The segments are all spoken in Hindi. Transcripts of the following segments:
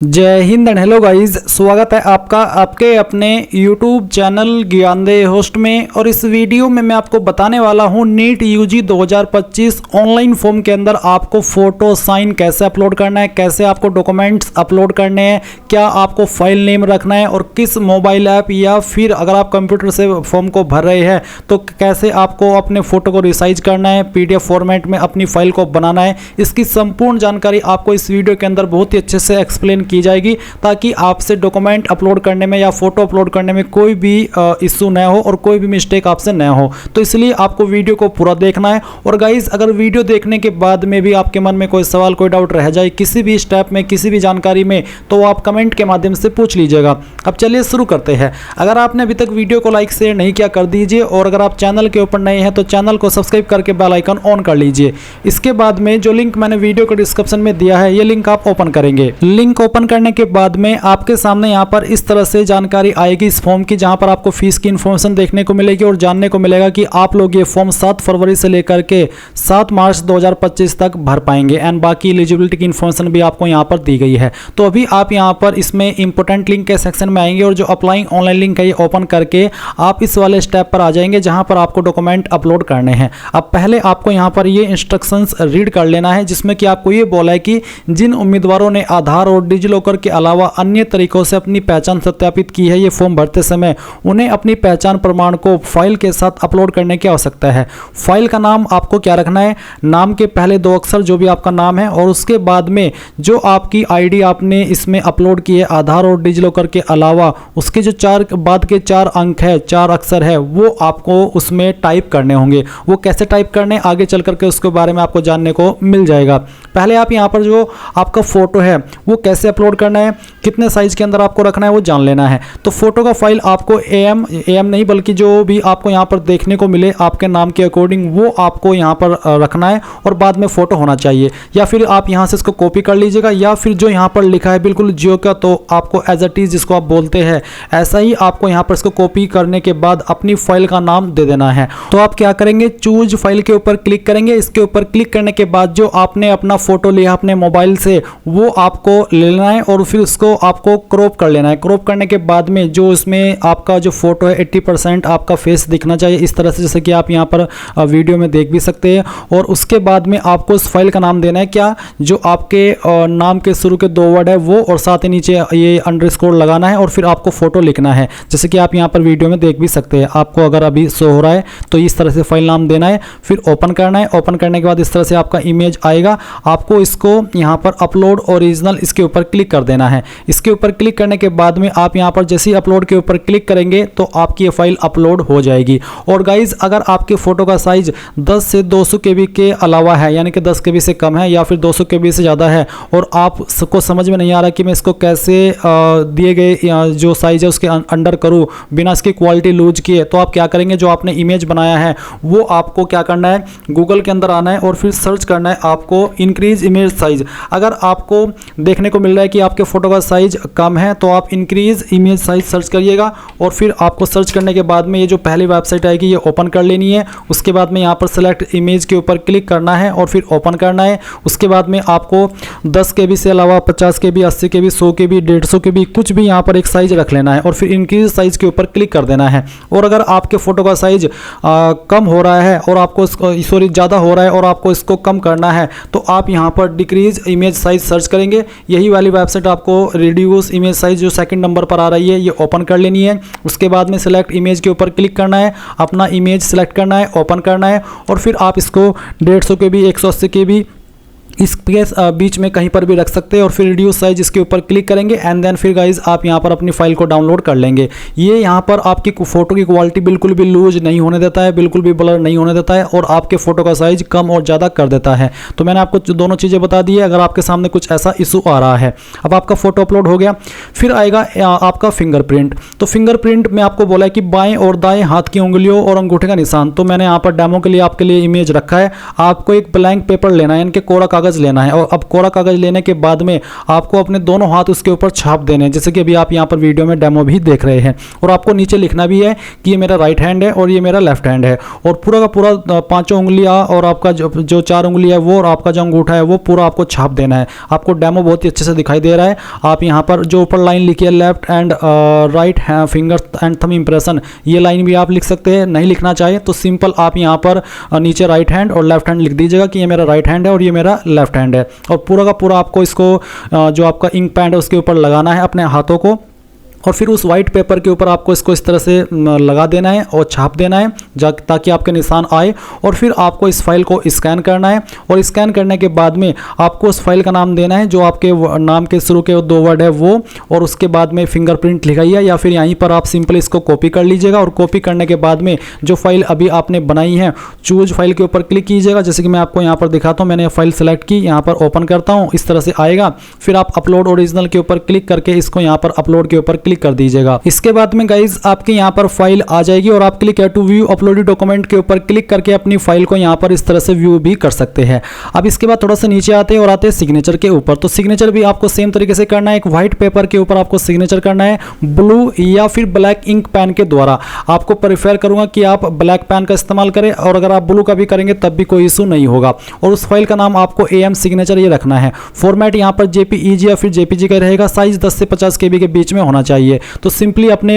जय हिंद एंड हेलो गाइस, स्वागत है आपका आपके अपने YouTube चैनल ज्ञानदे होस्ट में। और इस वीडियो में मैं आपको बताने वाला हूं नीट यूजी 2025 ऑनलाइन फॉर्म के अंदर आपको फोटो साइन कैसे अपलोड करना है, कैसे आपको डॉक्यूमेंट्स अपलोड करने हैं, क्या आपको फाइल नेम रखना है और किस मोबाइल ऐप या फिर अगर आप कंप्यूटर से फॉर्म को भर रहे हैं तो कैसे आपको अपने फ़ोटो को रिसाइज करना है, PDF फॉर्मेट में अपनी फाइल को बनाना है। इसकी संपूर्ण जानकारी आपको इस वीडियो के अंदर बहुत ही अच्छे से एक्सप्लेन की जाएगी ताकि आपसे डॉक्यूमेंट अपलोड करने में या फोटो अपलोड करने में कोई भी इश्यू न हो और कोई भी मिस्टेक आपसे न हो। तो इसलिए आपको वीडियो को पूरा देखना है। और गाइस, अगर वीडियो देखने के बाद में भी आपके मन में कोई सवाल कोई डाउट रह जाए किसी भी स्टेप में किसी भी जानकारी में तो आप कमेंट के माध्यम से पूछ लीजिएगा। अब चलिए शुरू करते हैं। अगर आपने अभी तक वीडियो को लाइक शेयर नहीं किया कर दीजिए और अगर आप चैनल के ऊपर नए हैं तो चैनल को सब्सक्राइब करके बेल आइकन ऑन कर लीजिए। इसके बाद में जो लिंक मैंने वीडियो के डिस्क्रिप्शन में दिया है ये लिंक आप ओपन करेंगे। लिंक ओपन करने के बाद में आपके सामने यहाँ पर इस तरह से जानकारी आएगी इस फॉर्म की, जहाँ पर आपको फीस की इन्फॉर्मेशन देखने को मिलेगी और जानने को मिलेगा कि आप लोग ये फॉर्म 7 फरवरी से लेकर के 7 मार्च 2025 तक भर पाएंगे एंड बाकी एलिजिबिलिटी की इन्फॉर्मेशन भी आपको यहाँ पर दी गई है। तो अभी आप यहाँ पर इसमें इंपॉर्टेंट लिंक के सेक्शन में आएंगे और जो अप्लाइंग ऑनलाइन लिंक है ये ओपन करके आप इस वाले स्टेप पर आ जाएंगे जहाँ पर आपको डॉक्यूमेंट अपलोड करने हैं। अब पहले आपको यहाँ पर ये इंस्ट्रक्शंस रीड कर लेना है जिसमें कि आपको ये बोला है कि जिन उम्मीदवारों ने आधार और डिजिलॉकर के अलावा अन्य तरीकों से अपनी पहचान सत्यापित की है ये फॉर्म भरते समय उन्हें अपनी पहचान प्रमाण को फाइल के साथ अपलोड करने की आवश्यकता है। फाइल का नाम आपको क्या रखना है, नाम के पहले 2 अक्षर जो भी आपका नाम है और उसके बाद में जो आपकी आईडी आपने इसमें अपलोड की है आधार और डिजिलॉकर के अलावा उसके जो 4 बाद के 4 अंक है 4 अक्षर है वो आपको उसमें टाइप करने होंगे। वो कैसे टाइप करने आगे चल करके उसके बारे में आपको जानने को मिल जाएगा। पहले आप यहाँ पर जो आपका फोटो है वो कैसे अपलोड करना है, कितने साइज के अंदर आपको रखना है वो जान लेना है। तो फोटो का फाइल आपको एम नहीं बल्कि जो भी आपको यहाँ पर देखने को मिले आपके नाम के अकॉर्डिंग वो आपको यहाँ पर रखना है और बाद में फोटो होना चाहिए। या फिर आप यहाँ से इसको कॉपी कर लीजिएगा या फिर जो यहाँ पर लिखा है बिल्कुल जियो का तो आपको एज इट इज जिसको आप बोलते हैं ऐसा ही आपको यहाँ पर इसको कॉपी करने के बाद अपनी फाइल का नाम दे देना है। तो आप क्या करेंगे, चूज फाइल के ऊपर क्लिक करेंगे। इसके ऊपर क्लिक करने के बाद जो आपने अपना फोटो लिया अपने मोबाइल से वो आपको लेना है और फिर उसको आपको क्रॉप कर लेना है। क्रॉप करने के बाद में जो इसमें आपका जो फोटो है 80% आपका फेस दिखना चाहिए इस तरह से, जैसे कि आप यहाँ पर वीडियो में देख भी सकते हैं। और उसके बाद में आपको उस फाइल का नाम देना है क्या, जो आपके नाम के शुरू के 2 वर्ड है वो और साथ ही नीचे ये अंडरस्कोर लगाना है और फिर आपको फोटो लिखना है जैसे कि आप यहाँ पर वीडियो में देख भी सकते हैं। आपको अगर अभी शो हो रहा है तो इस तरह से फाइल नाम देना है, फिर ओपन करना है। ओपन करने के बाद इस तरह से आपका इमेज आएगा, आपको इसको यहाँ पर अपलोड ओरिजिनल इसके ऊपर क्लिक कर देना है। इसके ऊपर क्लिक करने के बाद में आप यहाँ पर जैसे ही अपलोड के ऊपर क्लिक करेंगे तो आपकी ये फाइल अपलोड हो जाएगी। और गाइज, अगर आपके फोटो का साइज 10 से 200 KB के अलावा है यानी कि 10 KB से कम है या फिर 200 KB से ज़्यादा है और आपको समझ में नहीं आ रहा कि मैं इसको कैसे दिए गए जो साइज है उसके अंडर करूँ बिना इसकी क्वालिटी लूज किए, तो आप क्या करेंगे, जो आपने इमेज बनाया है वो आपको क्या करना है, गूगल के अंदर आना है और फिर सर्च करना है आपको इंक्रीज इमेज साइज। अगर आपको देखने को मिल रहा है कि आपके फोटो का साइज कम है तो आप इंक्रीज इमेज साइज सर्च करिएगा और फिर आपको सर्च करने के बाद में ये जो पहली वेबसाइट आएगी ये ओपन कर लेनी है। उसके बाद में यहाँ पर सेलेक्ट इमेज के ऊपर क्लिक करना है और फिर ओपन करना है। उसके बाद में आपको 10 KB से अलावा 50 KB 80 KB 100 KB 150 KB कुछ भी यहाँ पर एक साइज रख लेना है और फिर इंक्रीज साइज के ऊपर क्लिक कर देना है। और अगर आपके फोटो का साइज कम हो रहा है और आपको ज़्यादा हो रहा है और आपको इसको कम करना है तो आप यहाँ पर डिक्रीज इमेज साइज सर्च करेंगे। यही वाली वेबसाइट आपको रिड्यूस इमेज साइज जो 2nd नंबर पर आ रही है ये ओपन कर लेनी है। उसके बाद में सिलेक्ट इमेज के ऊपर क्लिक करना है, अपना इमेज सेलेक्ट करना है, ओपन करना है और फिर आप इसको 150 KB 180 KB इसके बीच में कहीं पर भी रख सकते हैं और फिर रिड्यूस साइज इसके ऊपर क्लिक करेंगे एंड देन फिर गाइज आप यहाँ पर अपनी फाइल को डाउनलोड कर लेंगे। ये यहाँ पर आपकी फोटो की क्वालिटी बिल्कुल भी लूज नहीं होने देता है, बिल्कुल भी ब्लर नहीं होने देता है और आपके फोटो का साइज कम और ज़्यादा कर देता है। तो मैंने आपको दोनों चीज़ें बता दी है। अगर आपके सामने कुछ ऐसा इशू आ रहा है, अब आपका फोटो अपलोड हो गया, फिर आएगा आपका फिंगरप्रिंट। तो फिंगरप्रिंट में आपको बोला है कि बाएं और दाएं हाथ की उंगलियों और अंगूठे का निशान। तो मैंने यहाँ पर डेमो के लिए आपके लिए इमेज रखा है। आपको एक ब्लैंक पेपर लेना है, यानी कि कोरा कागज कागज़ लेना है। और अब कोरा कागज़ लेने के बाद में आपको अपने दोनों हाथ उसके ऊपर छाप देने हैं, जैसे कि अभी आप यहाँ पर वीडियो में डेमो भी देख रहे हैं। और आपको नीचे लिखना भी है कि ये मेरा राइट हैंड है और ये मेरा लेफ्ट हैंड है। और पूरा का पूरा 5 उंगलियाँ और आपका जो 4 उंगली है वो और आपका जो अंगूठा है वो पूरा आपको छाप देना है। आपको डेमो बहुत ही अच्छे से दिखाई दे रहा है। आप यहाँ पर जो ऊपर लाइन लिखी है left and right finger and thumb impression, ये लाइन भी आप लिख सकते हैं। नहीं लिखना चाहिए तो सिंपल आप यहाँ पर नीचे राइट हैंड और लेफ्ट हैंड लिख दीजिएगा कि ये मेरा राइट हैंड है और ये मेरा लेफ्ट हैंड है। और पूरा का पूरा आपको इसको जो आपका इंक पैड है उसके ऊपर लगाना है अपने हाथों को। और फिर उस वाइट पेपर के ऊपर आपको इसको इस तरह से लगा देना है और छाप देना है ताकि आपके निशान आए। और फिर आपको इस फाइल को स्कैन करना है। और स्कैन करने के बाद में आपको उस फाइल का नाम देना है जो आपके नाम के शुरू के 2 वर्ड है वो, और उसके बाद में फिंगरप्रिंट लिखाई है, या फिर यहीं पर आप सिंपल इसको कॉपी कर लीजिएगा। और कॉपी करने के बाद में जो फाइल अभी आपने बनाई है चूज फाइल के ऊपर क्लिक कीजिएगा। जैसे कि मैं आपको यहाँ पर दिखाता हूँ, मैंने फाइल सेलेक्ट की, यहाँ पर ओपन करता हूँ, इस तरह से आएगा। फिर आप अपलोड ओरिजिनल के ऊपर क्लिक करके इसको यहाँ पर अपलोड के ऊपर क्लिक कर दीजिएगा। इसके बाद में गाइज आपके यहाँ पर फाइल आ जाएगी और आप click to view uploaded document के ऊपर क्लिक करके अपनी फाइल को यहाँ पर इस तरह से व्यू भी कर सकते हैं। अब इसके बाद थोड़ा सा नीचे आते हैं और आते हैं सिग्नेचर के ऊपर। तो सिग्नेचर भी आपको सेम तरीके से करना है। एक व्हाइट पेपर के ऊपर आपको सिग्नेचर करना है ब्लू या फिर ब्लैक इंक पेन के द्वारा। आपको प्रेफर करूंगा कि आप ब्लैक पेन का इस्तेमाल करें, और अगर आप ब्लू का भी करेंगे तब भी कोई इशू नहीं होगा। और उस फाइल का नाम आपको AM सिग्नेचर ये रखना है। फॉर्मेट यहाँ पर JPEG या फिर JPG का रहेगा। साइज 10 से 50 KB के बीच में होना चाहिए। तो सिंपली अपने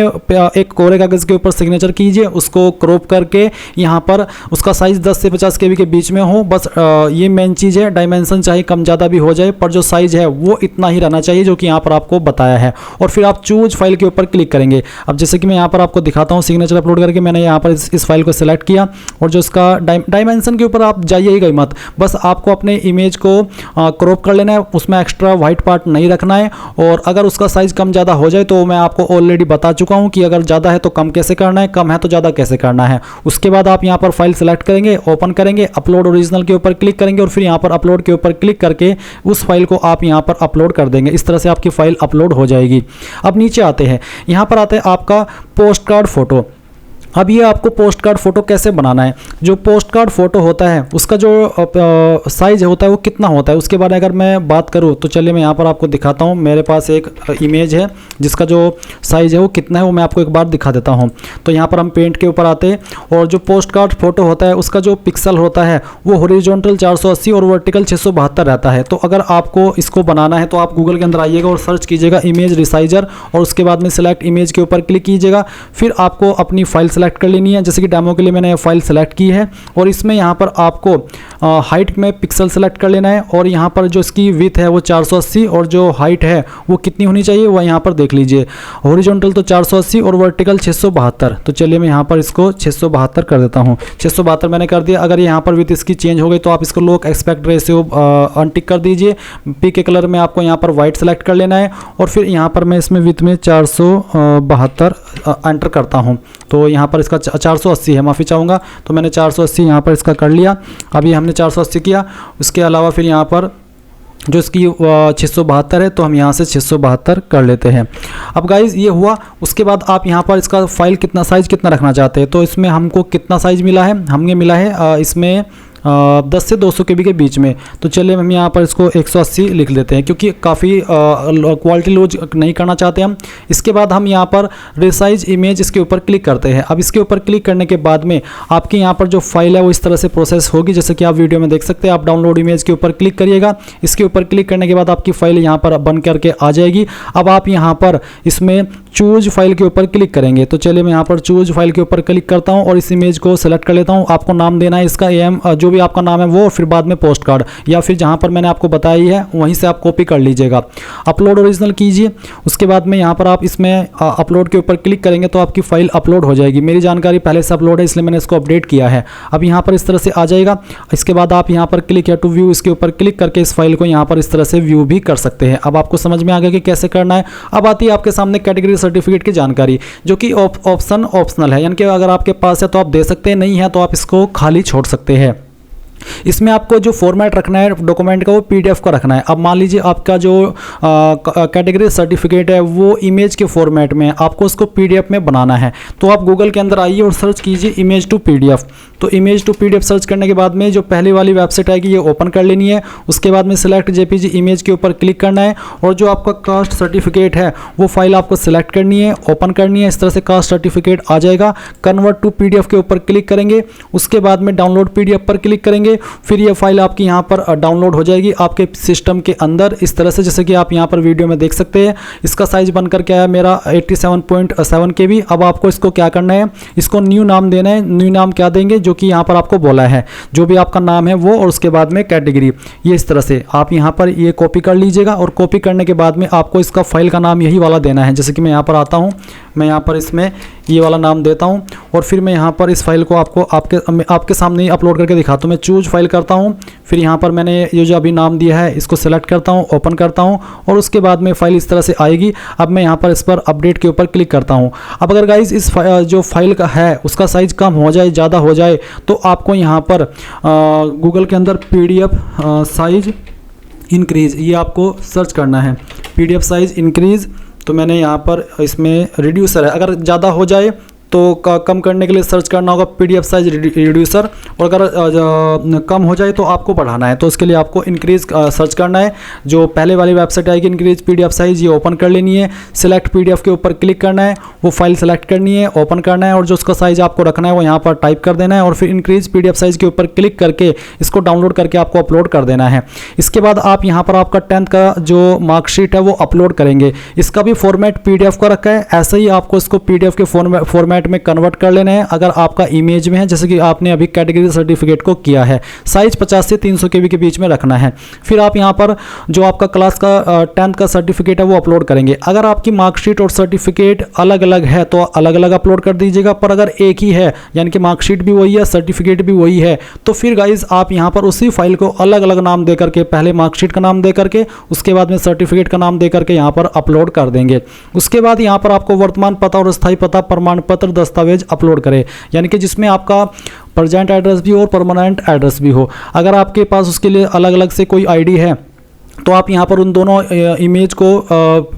एक कोरे कागज के ऊपर सिग्नेचर कीजिए, उसको क्रॉप करके यहाँ पर उसका साइज 10 से 50 KB के बीच में हो। बस ये मेन चीज़ है। डायमेंशन चाहे कम ज़्यादा भी हो जाए, पर जो साइज है वो इतना ही रहना चाहिए जो कि यहाँ पर आपको बताया है। और फिर आप चूज फाइल के ऊपर क्लिक करेंगे। अब जैसे कि मैं यहाँ पर आपको दिखाता हूँ, सिग्नेचर अपलोड करके मैंने यहाँ पर इस फाइल को सिलेक्ट किया। और जो इसका डायमेंशन के ऊपर आप जाइएगा मत, बस आपको अपने इमेज को क्रॉप कर लेना है, उसमें एक्स्ट्रा वाइट पार्ट नहीं रखना है। और अगर उसका साइज कम ज़्यादा हो जाए तो मैं आपको ऑलरेडी बता चुका हूँ कि अगर ज़्यादा है तो कम कैसे करना है, कम है तो ज़्यादा कैसे करना है। उसके बाद आप यहाँ पर फाइल सेलेक्ट करेंगे, ओपन करेंगे, अपलोड ओरिजिनल के ऊपर क्लिक करेंगे और फिर यहाँ पर अपलोड के ऊपर क्लिक करके उस फाइल को आप यहाँ पर अपलोड कर देंगे। इस तरह से आपकी फाइल अपलोड हो जाएगी। अब नीचे आते हैं, यहाँ पर आते हैं आपका पोस्ट कार्ड फोटो। अब ये आपको पोस्ट कार्ड फोटो कैसे बनाना है। जो पोस्ट कार्ड फोटो होता है उसका जो साइज होता है वो कितना होता है, उसके बारे में अगर मैं बात करूँ तो चलिए मैं यहाँ पर आपको दिखाता हूँ। मेरे पास एक इमेज है जिसका जो साइज है वो कितना है वो मैं आपको एक बार दिखा देता हूँ। तो यहाँ पर हम पेंट के ऊपर आते हैं और जो पोस्ट कार्ड फोटो होता है उसका जो पिक्सल होता है वो हॉरिजॉन्टल 480 और वर्टिकल 672 रहता है। तो अगर आपको इसको बनाना है तो आप गूगल के अंदर आइएगा और सर्च कीजिएगा इमेज रिसाइजर, और उसके बाद में सिलेक्ट इमेज के ऊपर क्लिक कीजिएगा। फिर आपको अपनी फाइल सेलेक्ट कर लेनी है। जैसे कि डेमो के लिए मैंने फाइल सेलेक्ट की है और इसमें यहाँ पर आपको हाइट में पिक्सल सेलेक्ट कर लेना है। और यहाँ पर जो इसकी विड्थ है वो 480 और जो हाइट है वो कितनी होनी चाहिए वो यहाँ पर देख लीजिए। हॉरिजॉन्टल तो 480 और वर्टिकल 672। तो चलिए मैं यहाँ पर इसको 672 कर देता हूँ। 672 मैंने कर दिया। अगर यहाँ पर विड्थ इसकी चेंज हो गई तो आप इसको लोग एक्सपेक्ट रेशियो अनटिक कर दीजिए। पी के कलर में आपको यहाँ पर वाइट सेलेक्ट कर लेना है और फिर यहाँ पर मैं इसमें विड्थ में 472 एंटर करता हूँ। तो यहाँ पर इसका 480 है, माफ़ी चाहूँगा। तो मैंने 480 यहाँ पर इसका कर लिया। अभी हमने 480 किया। उसके अलावा फिर यहाँ पर जो इसकी 672 है तो हम यहाँ से 672 कर लेते हैं। अब गाइज ये हुआ। उसके बाद आप यहाँ पर इसका फाइल कितना साइज़ कितना रखना चाहते हैं। तो इसमें हमको कितना साइज़ मिला है, हमें मिला है इसमें 10 से 200 KB के बीच में। तो चलिए हम यहाँ पर इसको 180 लिख लेते हैं क्योंकि काफ़ी क्वालिटी लूज नहीं करना चाहते हम। इसके बाद हम यहाँ पर रिसाइज इमेज इसके ऊपर क्लिक करते हैं। अब इसके ऊपर क्लिक करने के बाद में आपके यहाँ पर जो फाइल है वो इस तरह से प्रोसेस होगी, जैसे कि आप वीडियो में देख सकते हैं। आप डाउनलोड इमेज के ऊपर क्लिक करिएगा। इसके ऊपर क्लिक करने के बाद आपकी फाइल यहाँ पर बन करके आ जाएगी। अब आप यहाँ पर इसमें चूज फाइल के ऊपर क्लिक करेंगे। तो चलिए मैं यहाँ पर चूज फाइल के ऊपर क्लिक करता हूँ और इस इमेज को सेलेक्ट कर लेता हूँ। आपको नाम देना है इसका AM जो भी आपका नाम है वो, फिर बाद में पोस्ट कार्ड, या फिर जहाँ पर मैंने आपको बताई है वहीं से आप कॉपी कर लीजिएगा। अपलोड ओरिजिनल कीजिए। उसके बाद में यहाँ पर आप इसमें अपलोड के ऊपर क्लिक करेंगे तो आपकी फाइल अपलोड हो जाएगी। मेरी जानकारी पहले से अपलोड है इसलिए मैंने इसको अपडेट किया है। अब यहाँ पर इस तरह से आ जाएगा। इसके बाद आप यहाँ पर क्लिक टू व्यू इसके ऊपर क्लिक करके इस फाइल को यहाँ पर इस तरह से व्यू भी कर सकते हैं। अब आपको समझ में आ गया कि कैसे करना है। अब आती है आपके सामने कैटेगरी सर्टिफिकेट की जानकारी, जो कि ऑप्शनल है, यानी कि अगर आपके पास है तो आप दे सकते हैं, नहीं है तो आप इसको खाली छोड़ सकते हैं। इसमें आपको जो फॉर्मेट रखना है डॉक्यूमेंट का वो पीडीएफ का रखना है। अब मान लीजिए आपका जो कैटेगरी सर्टिफिकेट है वो इमेज के फॉर्मेट में, आपको उसको पीडीएफ में बनाना है। तो आप गूगल के अंदर आइए और सर्च कीजिए इमेज टू पीडीएफ। तो इमेज टू पीडीएफ सर्च करने के बाद में जो पहली वाली वेबसाइट आएगी ये ओपन कर लेनी है। उसके बाद में सिलेक्ट जेपीजी इमेज के ऊपर क्लिक करना है और जो आपका कास्ट सर्टिफिकेट है वो फाइल आपको सिलेक्ट करनी है, ओपन करनी है। इस तरह से कास्ट सर्टिफिकेट आ जाएगा। कन्वर्ट टू पीडीएफ के ऊपर क्लिक करेंगे, उसके बाद में डाउनलोड पीडीएफ पर क्लिक करेंगे। फिर ये फाइल आपकी यहाँ पर डाउनलोड हो जाएगी आपके सिस्टम के अंदर इस तरह से, जैसे कि आप यहाँ पर वीडियो में देख सकते हैं। इसका साइज बनकर क्या है मेरा 87.7 KB। अब आपको इसको क्या करना है, इसको न्यू नाम देना है। न्यू नाम क्या देंगे, जो कि यहाँ पर आपको बोला है, जो भी आपका नाम है वो, और उसके बाद में कैटेगरी। ये इस तरह से आप यहाँ पर ये कॉपी कर लीजिएगा और कॉपी करने के बाद में आपको इसका फाइल का नाम यही वाला देना है। जैसे कि मैं यहाँ पर आता हूँ, मैं यहाँ पर इसमें ये वाला नाम देता हूँ और फिर मैं यहाँ पर इस फाइल को आपके सामने ही अपलोड करके दिखाता हूँ। मैं चूज फाइल करता हूँ, फिर यहाँ पर मैंने ये जो अभी नाम दिया है इसको सेलेक्ट करता हूँ, ओपन करता हूँ और उसके बाद में फाइल इस तरह से आएगी। अब मैं यहाँ पर इस पर अपडेट के ऊपर क्लिक करता हूँ। अब अगर गाइज इस जो फाइल का है उसका साइज कम हो जाए, ज़्यादा हो जाए, तो आपको यहाँ पर गूगल के अंदर पीडीएफ साइज इंक्रीज, ये आपको सर्च करना है पीडीएफ साइज इंक्रीज। तो मैंने यहाँ पर इसमें रिड्यूसर है, अगर ज़्यादा हो जाए तो कम करने के लिए सर्च करना होगा पीडीएफ साइज रिड्यूसर, और अगर कम हो जाए तो आपको बढ़ाना है तो उसके लिए आपको इंक्रीज सर्च करना है। जो पहले वाली वेबसाइट आएगी इंक्रीज पीडीएफ साइज, ये ओपन कर लेनी है। सिलेक्ट पीडीएफ के ऊपर क्लिक करना है, वो फाइल सेलेक्ट करनी है, ओपन करना है और जो उसका साइज आपको रखना है वो यहाँ पर टाइप कर देना है और फिर इंक्रीज पीडीएफ साइज के ऊपर क्लिक करके इसको डाउनलोड करके आपको अपलोड कर देना है। इसके बाद आप यहाँ पर आपका 10th का जो मार्कशीट है वो अपलोड करेंगे। इसका भी फॉर्मेट पीडीएफ का रखा है, ऐसे ही आपको इसको पीडीएफ के फॉर्मेट में कन्वर्ट कर लेना है। अगर आपका इमेज में है, जैसे कि आपने अभी कैटेगरी सर्टिफिकेट को किया है, साइज 50 से 300 KB के बीच में रखना है। फिर आप यहाँ पर जो आपका क्लास का 10th का सर्टिफिकेट है वो अपलोड करेंगे। अगर आपकी मार्कशीट और सर्टिफिकेट अलग अलग है तो अलग अलग अपलोड कर दीजिएगा, पर अगर एक ही है यानी कि मार्कशीट भी वही है सर्टिफिकेट भी वही है, तो फिर गाइज आप यहाँ पर उसी फाइल को अलग अलग नाम दे करके, पहले मार्कशीट का नाम दे करके, उसके बाद में सर्टिफिकेट का नाम दे करके यहाँ पर अपलोड कर देंगे। उसके बाद यहाँ पर आपको वर्तमान पता और स्थायी पता प्रमाण पत्र दस्तावेज अपलोड करें, यानी कि जिसमें आपका प्रेजेंट एड्रेस भी हो और परमानेंट एड्रेस भी हो। अगर आपके पास उसके लिए अलग अलग से कोई आईडी है तो आप यहाँ पर उन दोनों इमेज को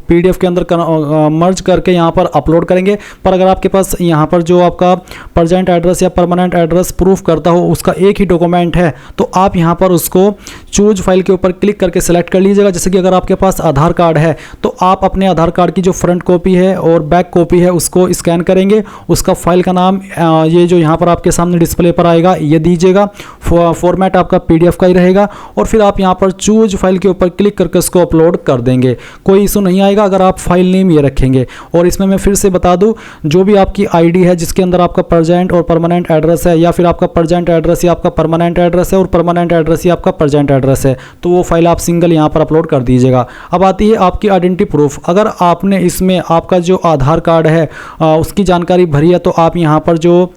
पीडीएफ के अंदर मर्ज करके यहाँ पर अपलोड करेंगे। पर अगर आपके पास यहाँ पर जो आपका प्रेजेंट एड्रेस या परमानेंट एड्रेस प्रूफ करता हो उसका एक ही डॉक्यूमेंट है तो आप यहाँ पर उसको चूज फाइल के ऊपर क्लिक करके सेलेक्ट कर लीजिएगा। जैसे कि अगर आपके पास आधार कार्ड है तो आप अपने आधार कार्ड की जो फ्रंट कॉपी है और बैक कॉपी है उसको स्कैन करेंगे, उसका फाइल का नाम ये जो यहाँ पर आपके सामने डिस्प्ले पर आएगा ये दीजिएगा। फॉर्मेट आपका पीडीएफ का ही रहेगा और फिर आप यहाँ पर चूज फाइल के ऊपर क्लिक करके इसको अपलोड कर देंगे। कोई इशू नहीं आएगा अगर आप फाइल नेम ये रखेंगे। और इसमें मैं फिर से बता दूं, जो भी आपकी आईडी है जिसके अंदर आपका प्रेजेंट और परमानेंट एड्रेस है, या फिर आपका प्रेजेंट एड्रेस या आपका परमानेंट एड्रेस है और परमानेंट एड्रेस या आपका प्रेजेंट एड्रेस है, तो वो फाइल आप सिंगल यहाँ पर अपलोड कर दीजिएगा। अब आती है आपकी आइडेंटिटी प्रूफ। अगर आपने इसमें आपका जो आधार कार्ड है उसकी जानकारी भरी है तो आप यहाँ पर जो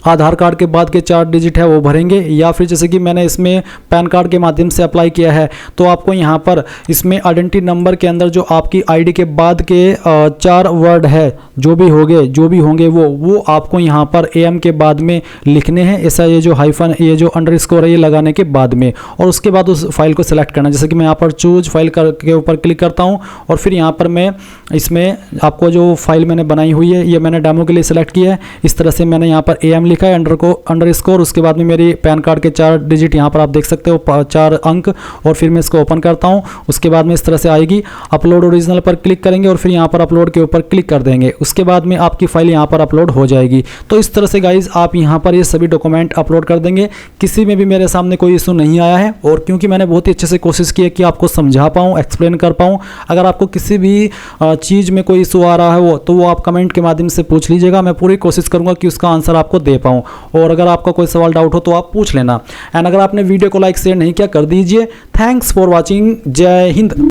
आधार कार्ड के बाद के 4 डिजिट है वो भरेंगे, या फिर जैसे कि मैंने इसमें पैन कार्ड के माध्यम से अप्लाई किया है तो आपको यहाँ पर इसमें आइडेंटिटी नंबर के अंदर जो आपकी आईडी के बाद के 4 वर्ड है जो भी होंगे वो आपको यहाँ पर AM के बाद में लिखने हैं। ऐसा ये जो हाइफन ये जो अंडरस्कोर है ये लगाने के बाद में, और उसके बाद उस फाइल को सिलेक्ट करना। जैसे कि मैं यहाँ पर चूज फाइल के ऊपर क्लिक करता हूँ और फिर यहाँ पर मैं इसमें आपको जो फाइल मैंने बनाई हुई है ये मैंने डेमो के लिए सिलेक्ट किया है। इस तरह से मैंने यहाँ पर AM लिखा है अंडरस्कोर, उसके बाद में मेरी पैन कार्ड के 4 डिजिट यहाँ पर आप देख सकते हो 4 अंक, और फिर मैं इसको ओपन करता हूँ। उसके बाद में इस तरह से आएगी, अपलोड ओरिजिनल पर क्लिक करेंगे और फिर यहाँ पर अपलोड के ऊपर क्लिक कर देंगे। उसके बाद में आपकी फाइल यहाँ पर अपलोड हो जाएगी। तो इस तरह से गाइज आप यहाँ पर ये सभी डॉक्यूमेंट अपलोड कर देंगे। किसी में भी मेरे सामने कोई इशू नहीं आया है, और क्योंकि मैंने बहुत ही अच्छे से कोशिश की है कि आपको समझा पाऊँ, एक्सप्लेन कर पाऊँ। अगर आपको किसी भी चीज़ में कोई इशू आ रहा है तो वो आप कमेंट के माध्यम से पूछ लीजिएगा। मैं पूरी कोशिश करूँगा कि उसका आंसर आपको दे पाऊँ, और अगर आपका कोई सवाल डाउट हो तो आप पूछ लेना। एंड अगर आपने वीडियो को लाइक शेयर नहीं किया कर दीजिए। Thanks for watching. जय हिंद।